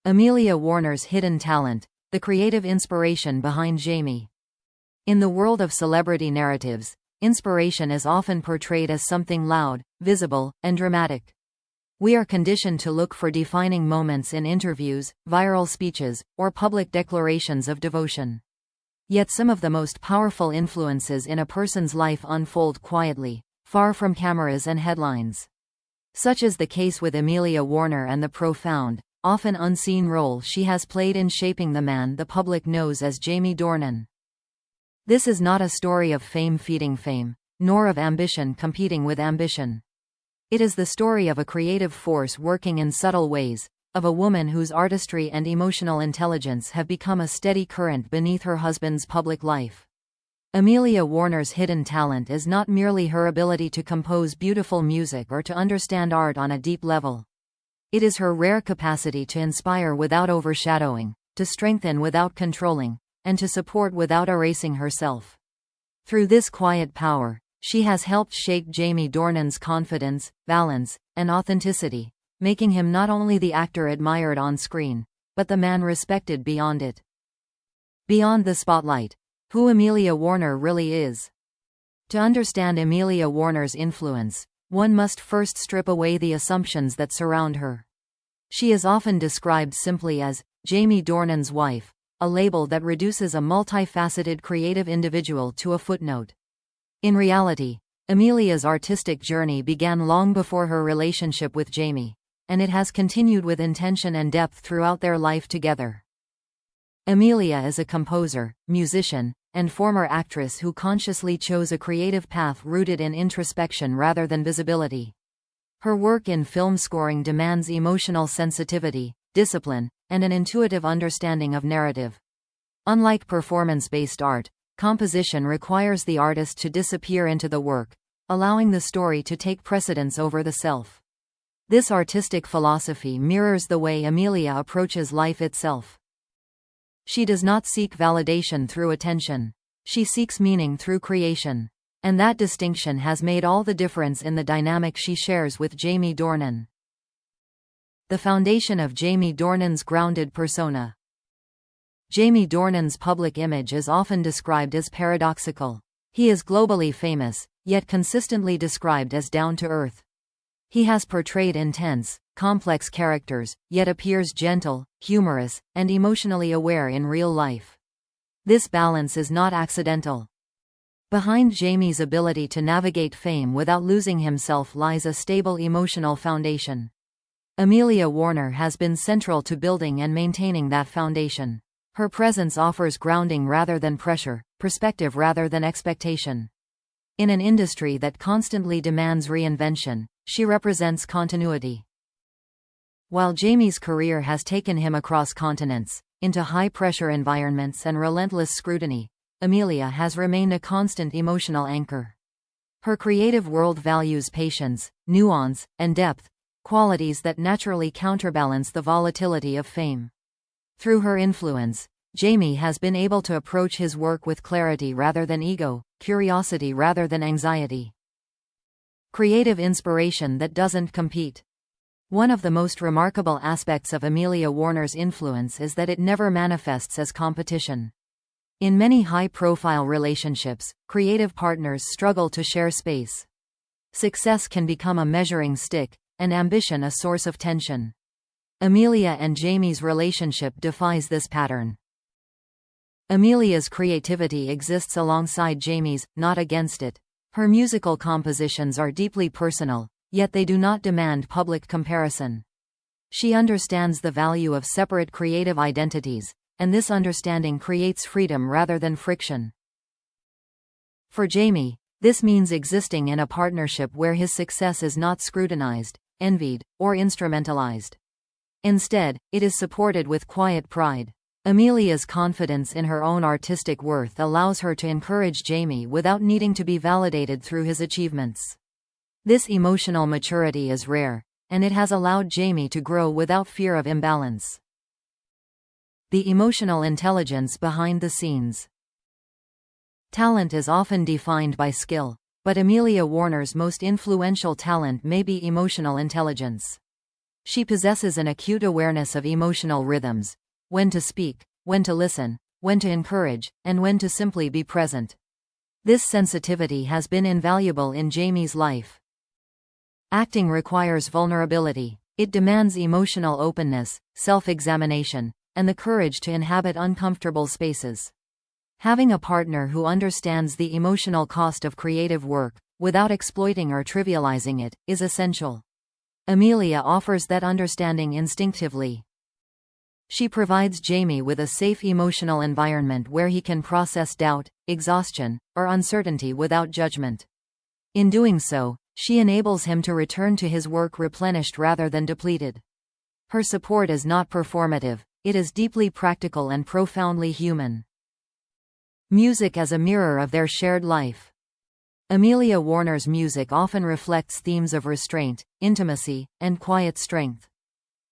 Amelia Warner's hidden talent, the creative inspiration behind Jamie. In the world of celebrity narratives, inspiration is often portrayed as something loud, visible, and dramatic. We are conditioned to look for defining moments in interviews, viral speeches, or public declarations of devotion. Yet some of the most powerful influences in a person's life unfold quietly, far from cameras and headlines. Such is the case with Amelia Warner and the profound, often unseen role she has played in shaping the man the public knows as Jamie Dornan. This is not a story of fame feeding fame, nor of ambition competing with ambition. It is the story of a creative force working in subtle ways, of a woman whose artistry and emotional intelligence have become a steady current beneath her husband's public life. Amelia Warner's hidden talent is not merely her ability to compose beautiful music or to understand art on a deep level. It is her rare capacity to inspire without overshadowing, to strengthen without controlling, and to support without erasing herself. Through this quiet power, she has helped shape Jamie Dornan's confidence, balance, and authenticity, making him not only the actor admired on screen, but the man respected beyond it. Beyond the spotlight, who Amelia Warner really is. To understand Amelia Warner's influence, one must first strip away the assumptions that surround her. She is often described simply as Jamie Dornan's wife, a label that reduces a multifaceted creative individual to a footnote. In reality, Amelia's artistic journey began long before her relationship with Jamie, and it has continued with intention and depth throughout their life together. Amelia is a composer, musician, and former actress who consciously chose a creative path rooted in introspection rather than visibility. Her work in film scoring demands emotional sensitivity, discipline, and an intuitive understanding of narrative. Unlike performance-based art, composition requires the artist to disappear into the work, allowing the story to take precedence over the self. This artistic philosophy mirrors the way Amelia approaches life itself. She does not seek validation through attention. She seeks meaning through creation. And that distinction has made all the difference in the dynamic she shares with Jamie Dornan. The foundation of Jamie Dornan's grounded persona. Jamie Dornan's public image is often described as paradoxical. He is globally famous, yet consistently described as down-to-earth. He has portrayed intense, complex characters, yet appears gentle, humorous, and emotionally aware in real life. This balance is not accidental. Behind Jamie's ability to navigate fame without losing himself lies a stable emotional foundation. Amelia Warner has been central to building and maintaining that foundation. Her presence offers grounding rather than pressure, perspective rather than expectation. In an industry that constantly demands reinvention, she represents continuity. While Jamie's career has taken him across continents, into high-pressure environments and relentless scrutiny, Amelia has remained a constant emotional anchor. Her creative world values patience, nuance, and depth, qualities that naturally counterbalance the volatility of fame. Through her influence, Jamie has been able to approach his work with clarity rather than ego, curiosity rather than anxiety. Creative inspiration that doesn't compete. One of the most remarkable aspects of Amelia Warner's influence is that it never manifests as competition. In many high-profile relationships, creative partners struggle to share space. Success can become a measuring stick, and ambition a source of tension. Amelia and Jamie's relationship defies this pattern. Amelia's creativity exists alongside Jamie's, not against it. Her musical compositions are deeply personal, yet they do not demand public comparison. She understands the value of separate creative identities, and this understanding creates freedom rather than friction. For Jamie, this means existing in a partnership where his success is not scrutinized, envied, or instrumentalized. Instead, it is supported with quiet pride. Amelia's confidence in her own artistic worth allows her to encourage Jamie without needing to be validated through his achievements. This emotional maturity is rare, and it has allowed Jamie to grow without fear of imbalance. The emotional intelligence behind the scenes. Talent is often defined by skill, but Amelia Warner's most influential talent may be emotional intelligence. She possesses an acute awareness of emotional rhythms: when to speak, when to listen, when to encourage, and when to simply be present. This sensitivity has been invaluable in Jamie's life. Acting requires vulnerability. It demands emotional openness, self-examination, and the courage to inhabit uncomfortable spaces. Having a partner who understands the emotional cost of creative work, without exploiting or trivializing it, is essential. Amelia offers that understanding instinctively. She provides Jamie with a safe emotional environment where he can process doubt, exhaustion, or uncertainty without judgment. In doing so, she enables him to return to his work replenished rather than depleted. Her support is not performative, it is deeply practical and profoundly human. Music as a mirror of their shared life. Amelia Warner's music often reflects themes of restraint, intimacy, and quiet strength.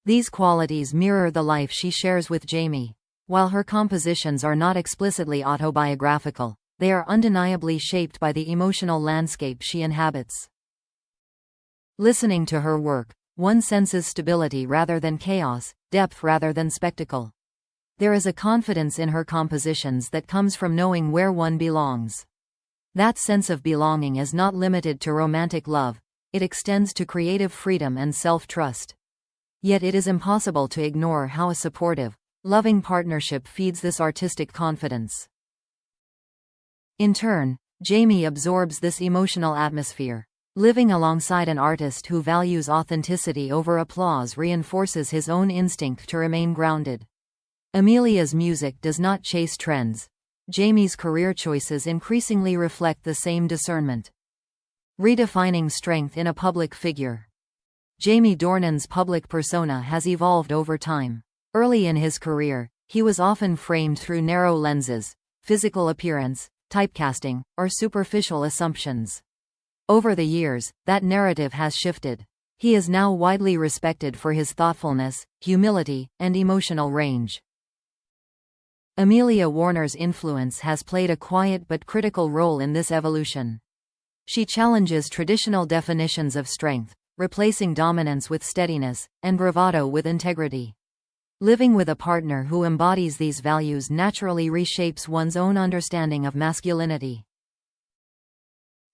These qualities mirror the life she shares with Jamie. While her compositions are not explicitly autobiographical, they are undeniably shaped by the emotional landscape she inhabits. Listening to her work, one senses stability rather than chaos, depth rather than spectacle. There is a confidence in her compositions that comes from knowing where one belongs. That sense of belonging is not limited to romantic love, it extends to creative freedom and self-trust. Yet it is impossible to ignore how a supportive, loving partnership feeds this artistic confidence. In turn, Jamie absorbs this emotional atmosphere. Living alongside an artist who values authenticity over applause reinforces his own instinct to remain grounded. Amelia's music does not chase trends. Jamie's career choices increasingly reflect the same discernment. Redefining strength in a public figure. Jamie Dornan's public persona has evolved over time. Early in his career, he was often framed through narrow lenses: physical appearance, typecasting, or superficial assumptions. Over the years, that narrative has shifted. He is now widely respected for his thoughtfulness, humility, and emotional range. Amelia Warner's influence has played a quiet but critical role in this evolution. She challenges traditional definitions of strength, replacing dominance with steadiness, and bravado with integrity. Living with a partner who embodies these values naturally reshapes one's own understanding of masculinity.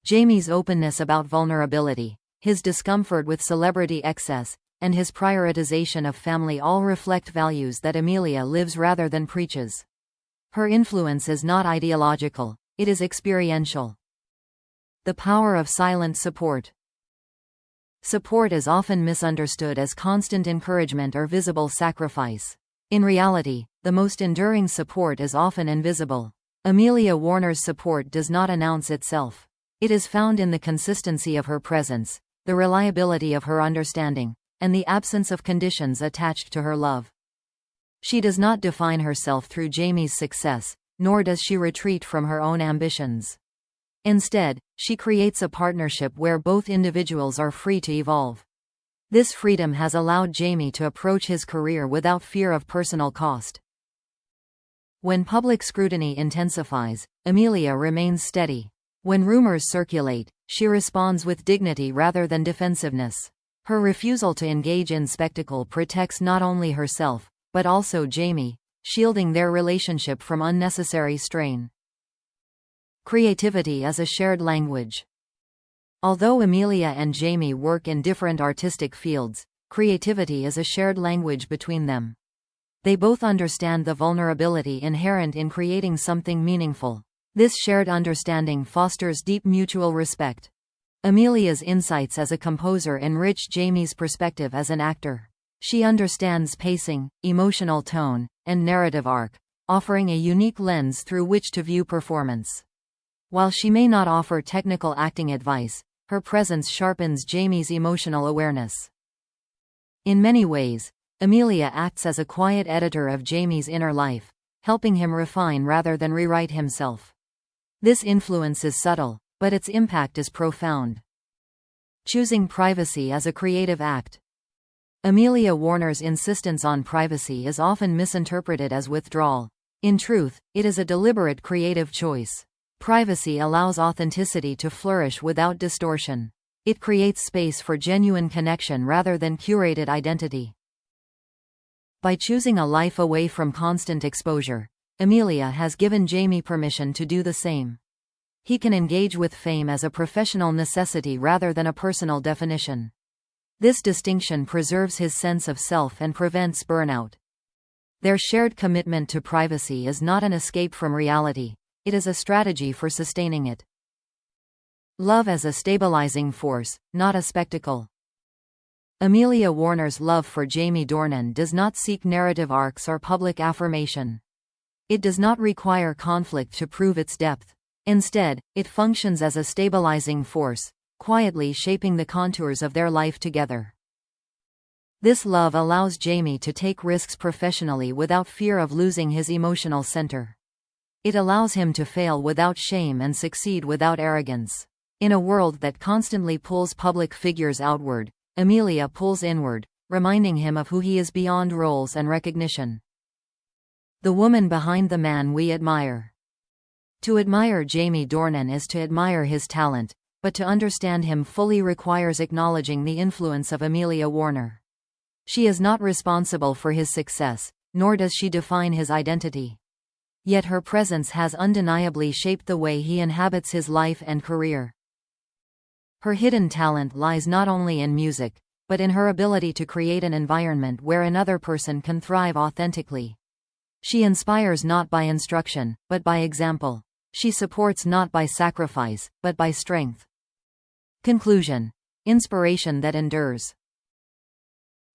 Jamie's openness about vulnerability, his discomfort with celebrity excess, and his prioritization of family all reflect values that Amelia lives rather than preaches. Her influence is not ideological, it is experiential. The power of silent support. Support is often misunderstood as constant encouragement or visible sacrifice. In reality, the most enduring support is often invisible. Amelia Warner's support does not announce itself. It is found in the consistency of her presence, the reliability of her understanding, and the absence of conditions attached to her love. She does not define herself through Jamie's success, nor does she retreat from her own ambitions. Instead, she creates a partnership where both individuals are free to evolve. This freedom has allowed Jamie to approach his career without fear of personal cost. When public scrutiny intensifies, Amelia remains steady. When rumors circulate, she responds with dignity rather than defensiveness. Her refusal to engage in spectacle protects not only herself, but also Jamie, shielding their relationship from unnecessary strain. Creativity as a shared language. Although Amelia and Jamie work in different artistic fields, creativity is a shared language between them. They both understand the vulnerability inherent in creating something meaningful. This shared understanding fosters deep mutual respect. Amelia's insights as a composer enrich Jamie's perspective as an actor. She understands pacing, emotional tone, and narrative arc, offering a unique lens through which to view performance. While she may not offer technical acting advice, her presence sharpens Jamie's emotional awareness. In many ways, Amelia acts as a quiet editor of Jamie's inner life, helping him refine rather than rewrite himself. This influence is subtle, but its impact is profound. Choosing privacy as a creative act. Amelia Warner's insistence on privacy is often misinterpreted as withdrawal. In truth, it is a deliberate creative choice. Privacy allows authenticity to flourish without distortion. It creates space for genuine connection rather than curated identity. By choosing a life away from constant exposure, Amelia has given Jamie permission to do the same. He can engage with fame as a professional necessity rather than a personal definition. This distinction preserves his sense of self and prevents burnout. Their shared commitment to privacy is not an escape from reality, it is a strategy for sustaining it. Love as a stabilizing force, not a spectacle. Amelia Warner's love for Jamie Dornan does not seek narrative arcs or public affirmation. It does not require conflict to prove its depth. Instead, it functions as a stabilizing force, quietly shaping the contours of their life together. This love allows Jamie to take risks professionally without fear of losing his emotional center. It allows him to fail without shame and succeed without arrogance. In a world that constantly pulls public figures outward, Amelia pulls inward, reminding him of who he is beyond roles and recognition. The woman behind the man we admire. To admire Jamie Dornan is to admire his talent, but to understand him fully requires acknowledging the influence of Amelia Warner. She is not responsible for his success, nor does she define his identity. Yet her presence has undeniably shaped the way he inhabits his life and career. Her hidden talent lies not only in music, but in her ability to create an environment where another person can thrive authentically. She inspires not by instruction, but by example. She supports not by sacrifice, but by strength. Conclusion. Inspiration that endures.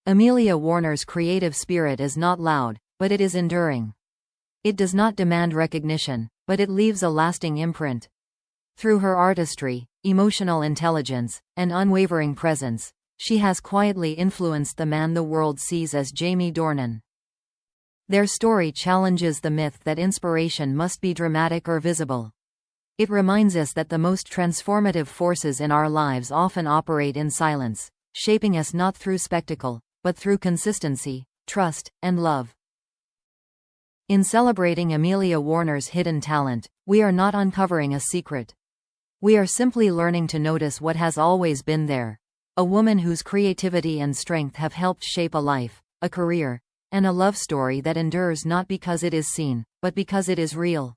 Amelia Warner's creative spirit is not loud, but it is enduring. It does not demand recognition, but it leaves a lasting imprint. Through her artistry, emotional intelligence, and unwavering presence, she has quietly influenced the man the world sees as Jamie Dornan. Their story challenges the myth that inspiration must be dramatic or visible. It reminds us that the most transformative forces in our lives often operate in silence, shaping us not through spectacle, but through consistency, trust, and love. In celebrating Amelia Warner's hidden talent, we are not uncovering a secret. We are simply learning to notice what has always been there. A woman whose creativity and strength have helped shape a life, a career, and a love story that endures not because it is seen, but because it is real.